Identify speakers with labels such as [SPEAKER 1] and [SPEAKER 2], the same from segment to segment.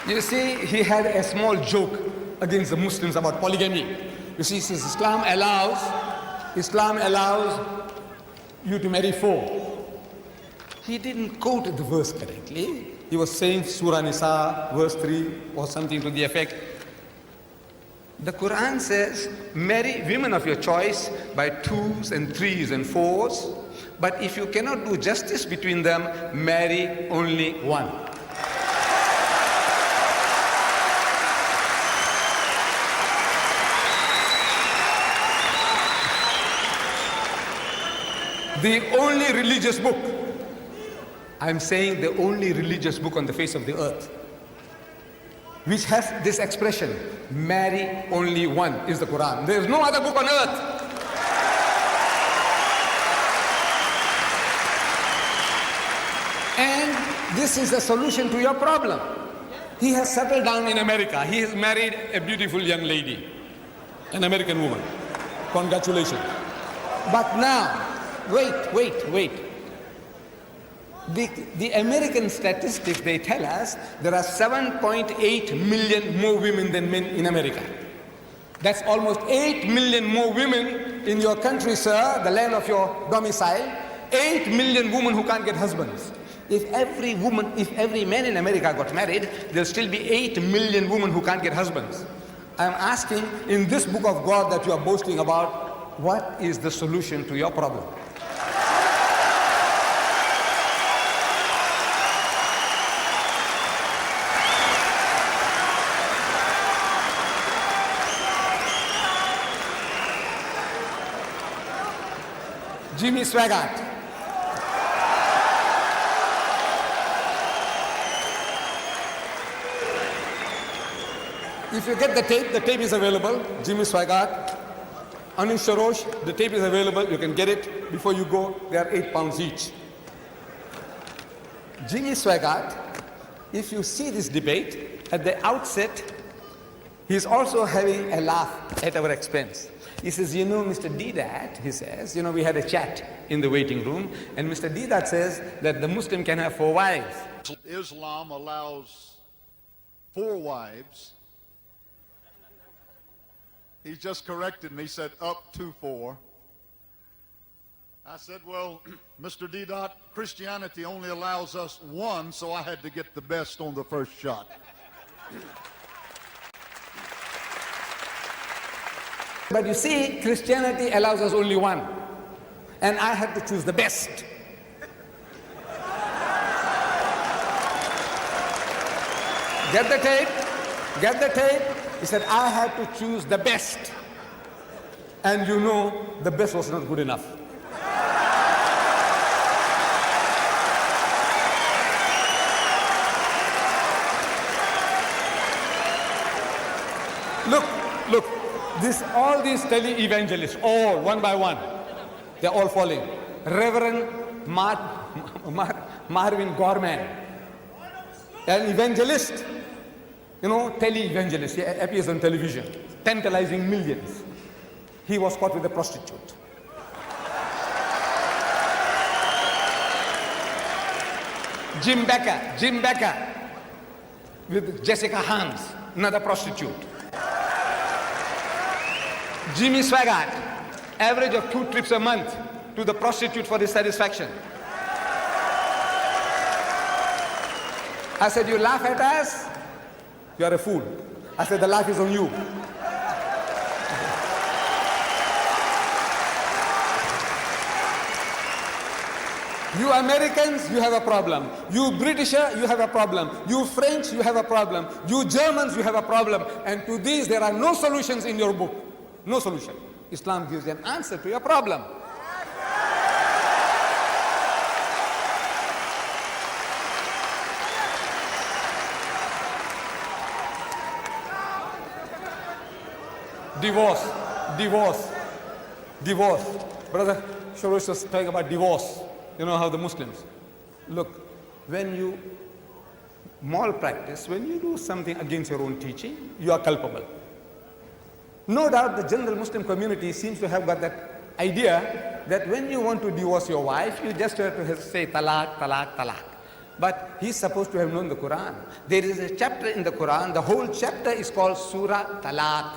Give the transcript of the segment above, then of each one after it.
[SPEAKER 1] You see, he had a small joke against the Muslims about polygamy. You see, since Islam allows you to marry four. He didn't quote the verse correctly. He was saying Surah Nisa, verse 3, or something to the effect. The Quran says, marry women of your choice by twos and threes and fours, but if you cannot do justice between them, marry only one. The only religious book, I'm saying the only religious book on the face of the earth, which has this expression, marry only one, is the Quran. There is no other book on earth. And this is the solution to your problem. He has settled down in America. He has married a beautiful young lady, an American woman. Congratulations. But now, wait. The American statistics, they tell us there are 7.8 million more women than men in America. That's almost 8 million more women in your country, sir, the land of your domicile. 8 million women who can't get husbands. If every man in America got married, there'll still be 8 million women who can't get husbands. I'm asking, in this book of God that you are boasting about, what is the solution to your problem? Jimmy Swaggart. If you get the tape is available. Jimmy Swaggart, Anish Sharosh, the tape is available. You can get it before you go. They are 8 pounds each. Jimmy Swaggart, if you see this debate, at the outset, he's also having a laugh at our expense. He says, you know, Mr. Deedat, he says, you know, we had a chat in the waiting room, and Mr. Deedat says that the Muslim can have 4 wives.
[SPEAKER 2] Islam allows 4 wives. He just corrected me, said up to 4. I said, well, Mr. Deedat, Christianity only allows us 1, so I had to get the best on the first shot.
[SPEAKER 1] But you see, Christianity allows us only 1. And I had to choose the best. Get the tape. He said, I had to choose the best. And you know, the best was not good enough. Look. All these tele-evangelists, all one by one, they're all falling. Reverend Marvin Gorman, an evangelist, you know, tele-evangelist, he appears on television, tantalizing millions. He was caught with a prostitute. Jim Becker, with Jessica Hans, another prostitute. Jimmy Swaggart, average of 2 trips a month to the prostitute for his satisfaction. I said, you laugh at us? You are a fool. I said, the laugh is on you. You Americans, you have a problem. You Britisher, you have a problem. You French, you have a problem. You Germans, you have a problem. And to these, there are no solutions in your book. No solution. Islam gives an answer to your problem. Divorce. Brother Shorosh was talking about divorce. You know how the Muslims. Look, when you malpractice, when you do something against your own teaching, you are culpable. No doubt the general Muslim community seems to have got that idea that when you want to divorce your wife, you just have to say talaq. But he's supposed to have known the Quran. There is a chapter in the Quran, the whole chapter is called Surah Talaq,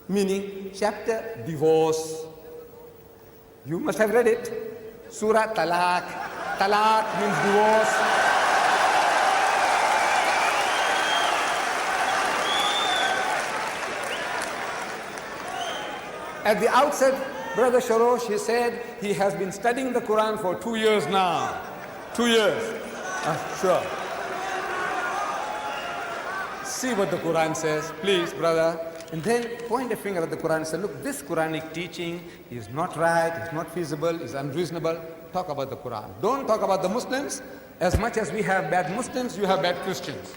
[SPEAKER 1] meaning chapter divorce. You must have read it. Surah Talaq. Talaq means divorce. At the outset, Brother Sharosh, he said he has been studying the Quran for 2 years now. 2 years. Sure. See what the Quran says, please, brother. And then point a finger at the Quran and say, look, this Quranic teaching is not right, it's not feasible, it's unreasonable. Talk about the Quran. Don't talk about the Muslims. As much as we have bad Muslims, you have bad Christians.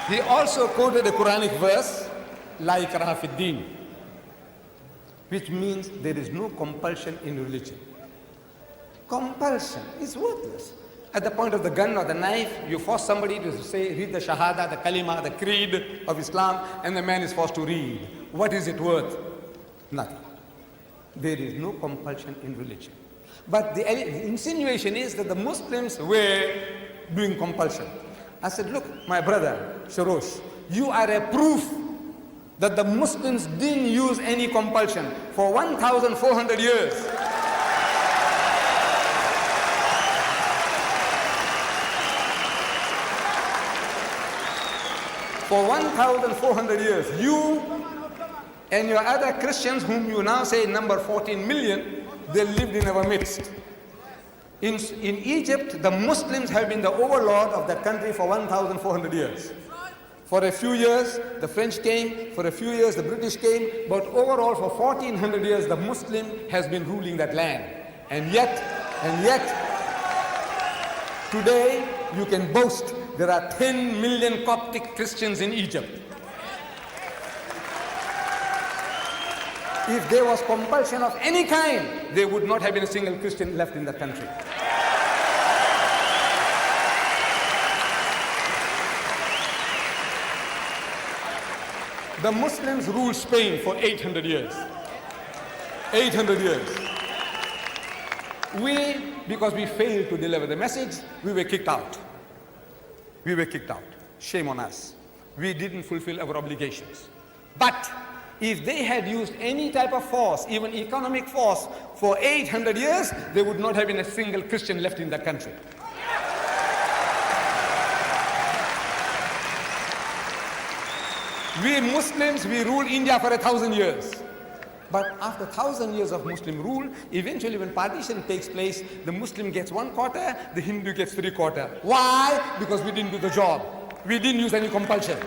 [SPEAKER 1] He also quoted a Quranic verse, La ikraha fid din, which means there is no compulsion in religion. Compulsion is worthless. At the point of the gun or the knife, you force somebody to say, read the Shahada, the Kalima, the Creed of Islam, and the man is forced to read. What is it worth? Nothing. There is no compulsion in religion. But the insinuation is that the Muslims were doing compulsion. I said, look, my brother, Sharosh, you are a proof that the Muslims didn't use any compulsion for 1,400 years. For 1,400 years, you and your other Christians, whom you now say number 14 million, they lived in our midst. In Egypt, the Muslims have been the overlord of that country for 1,400 years. For a few years, the French came, for a few years, the British came, but overall for 1,400 years, the Muslim has been ruling that land. And yet, today, you can boast there are 10 million Coptic Christians in Egypt. If there was compulsion of any kind, there would not have been a single Christian left in the country. The Muslims ruled Spain for 800 years. 800 years. Because we failed to deliver the message, we were kicked out. We were kicked out. Shame on us. We didn't fulfill our obligations. But if they had used any type of force, even economic force, for 800 years, there would not have been a single Christian left in that country. We Muslims, we ruled India for 1,000 years. But after 1,000 years of Muslim rule, eventually when partition takes place, the Muslim gets 1/4, the Hindu gets 3/4. Why? Because we didn't do the job. We didn't use any compulsion.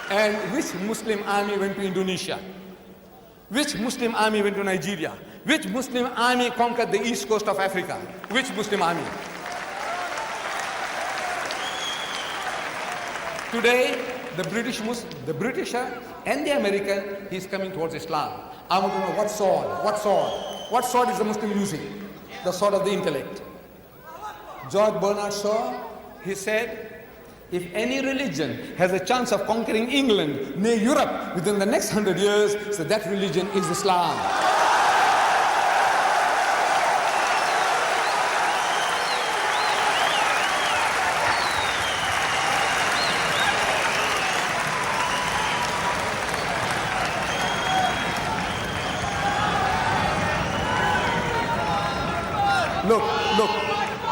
[SPEAKER 1] And which Muslim army went to Indonesia? Which Muslim army went to Nigeria? Which Muslim army conquered the east coast of Africa? Which Muslim army? Today, the Britisher and the American, he's coming towards Islam. I want to know what sword? What sword? What sword is the Muslim using? The sword of the intellect. George Bernard Shaw, he said, if any religion has a chance of conquering England, nay Europe, within the next 100 years, so that religion is Islam.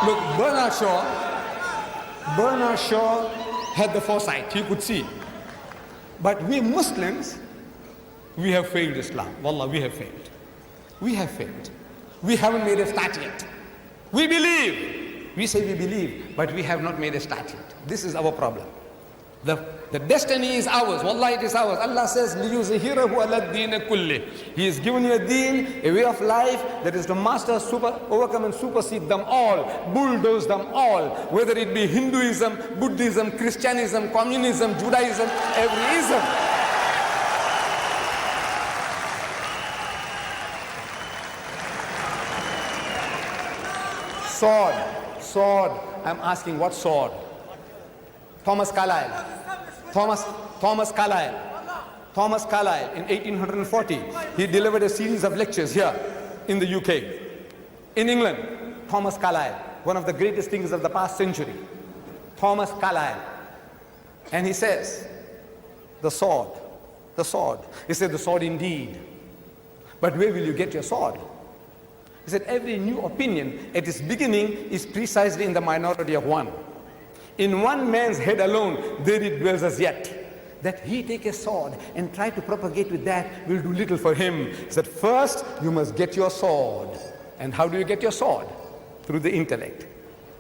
[SPEAKER 1] Look, Bernard Shaw had the foresight, he could see. But we Muslims, we have failed Islam. Wallah, we have failed. We have failed. We haven't made a start yet. We believe. We say we believe, but we have not made a start yet. This is our problem. The destiny is ours. Wallah, it is ours. Allah says, لِيُزْهِرَهُ عَلَى الدِّينِ كُلِّهِ. He has given you a deen, a way of life that is to master, overcome and supersede them all, bulldoze them all, whether it be Hinduism, Buddhism, Christianism, communism, Judaism, every ism. Sword. I'm asking, what sword? Thomas Carlyle. Thomas Carlyle. Thomas Carlyle in 1840, he delivered a series of lectures here in the UK. In England, Thomas Carlyle, one of the greatest thinkers of the past century. Thomas Carlyle. And he says, the sword. He said, the sword indeed. But where will you get your sword? He said, every new opinion at its beginning is precisely in the minority of one. In one man's head alone, there it dwells as yet. That he take a sword and try to propagate with that will do little for him. He said, first you must get your sword. And how do you get your sword? Through the intellect,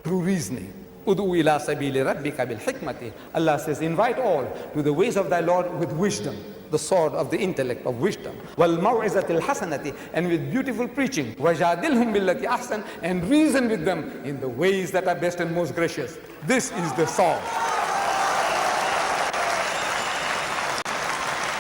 [SPEAKER 1] through reasoning. Udu ila sabili rabbika bil hikmati. Allah says, invite all to the ways of thy Lord with wisdom, the sword of the intellect of wisdom. Wal maw'izatil hasanati, and with beautiful preaching. Wajadilhum billati ahsan, and reason with them in the ways that are best and most gracious. This is the sword.